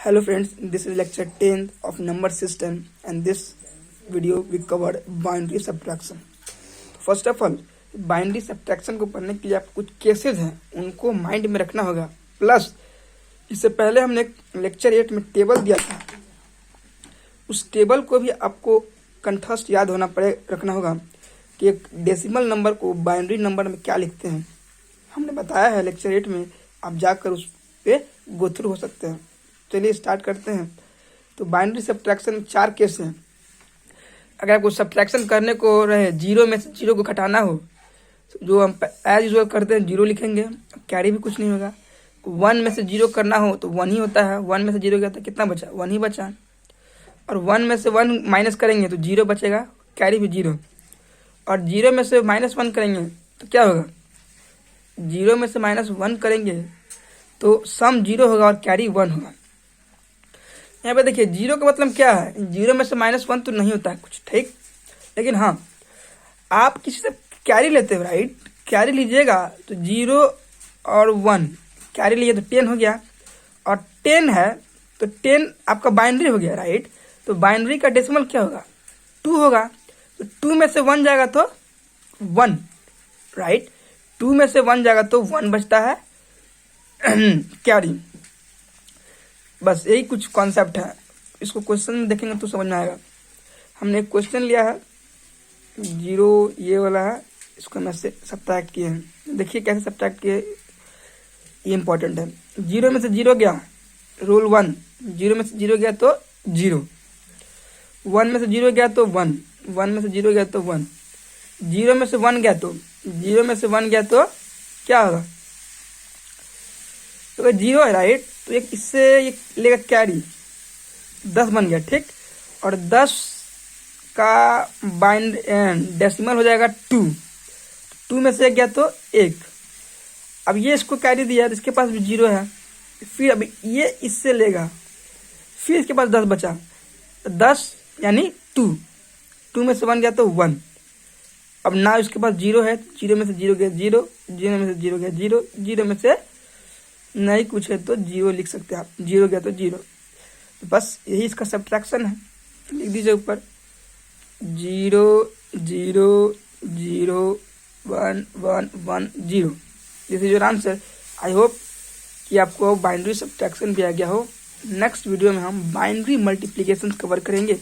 Hello friends, this is lecture 10th of number system and this video we covered binary subtraction. First of all, binary subtraction को पढ़ने के लिए आप कुछ cases हैं उनको माइंड में रखना होगा। प्लस इससे पहले हमने लेक्चर 8 में टेबल दिया था, उस टेबल को भी आपको कंठस्थ याद रखना होगा कि एक डेसिमल नंबर को बाइनरी नंबर में क्या लिखते हैं। हमने बताया है लेक्चर 8 में, आप जाकर उस पर गो थ्रू हो सकते हैं। चलिए स्टार्ट करते हैं। तो बाइनरी सब्ट्रैक्शन में 4 केस हैं। अगर आपको सब्ट्रैक्शन करने को रहे, जीरो में से जीरो को घटाना हो, तो जो हम एज यूजुअल करते हैं जीरो लिखेंगे, कैरी भी कुछ नहीं होगा। 1 में से जीरो करना हो तो 1 ही होता है। 1 में से जीरो गया तो कितना बचा? 1 ही बचा। और 1 में से 1 माइनस करेंगे तो जीरो बचेगा, कैरी भी जीरो। और 0 में से -1 करेंगे तो क्या होगा? 0 में से -1 करेंगे तो सम 0 होगा और कैरी 1 होगा। यहाँ पे देखिए जीरो का मतलब क्या है, 0 में से -1 तो नहीं होता है कुछ, ठीक। लेकिन हाँ, आप किसी से कैरी लेते हो, राइट। कैरी लीजिएगा तो 0 और 1 कैरी लिए तो 10 हो गया, और 10 है तो 10 आपका बाइनरी हो गया, राइट। तो बाइनरी का डेसिमल क्या होगा? 2 होगा। तो 2 में से 1 जाएगा तो 1, राइट। 2 में से 1 जाएगा तो 1 बचता है कैरी। बस यही कुछ कॉन्सेप्ट है। इसको क्वेश्चन में देखेंगे तो समझ में आएगा। हमने एक क्वेश्चन लिया है, 0 ये वाला है, इसको हम ऐसे सब्ट्रैक्ट किए हैं। देखिए कैसे सब्ट्रैक्ट किए, ये इंपॉर्टेंट है। 0 में से 0 गया, रूल 1। 0 में से 0 गया तो 0, 1 में से 0 गया तो 1, 1 में से 0 गया तो 1, 0 में से 1 गया तो 0 में से 1 गया तो क्या होगा? तो 0 है, राइट। तो एक इससे ये लेगा कैरी, 10 बन गया, ठीक। और 10 का डेसिमल हो जाएगा 2। 2 में से 1 गया तो 1। अब ये इसको कैरी दिया, इसके पास भी 0 है। फिर अभी ये इससे लेगा, फिर इसके पास 10 बचा, 10 यानी 2। 2 में से 1 गया तो 1। अब ना इसके पास 0 है, 0 में से 0 गया 0, 0 में से 0 गया 0, 0 में से नहीं कुछ है तो 0 लिख सकते हैं आप। 0 गया तो 0। तो बस यही इसका सब्ट्रैक्शन है। लिख दीजिए ऊपर 0 0 0 1 1 1 0। This is your answer. I hope कि आपको बाइनरी सब्ट्रैक्शन भी आ गया हो। नेक्स्ट वीडियो में हम बाइनरी मल्टीप्लिकेशन कवर करेंगे।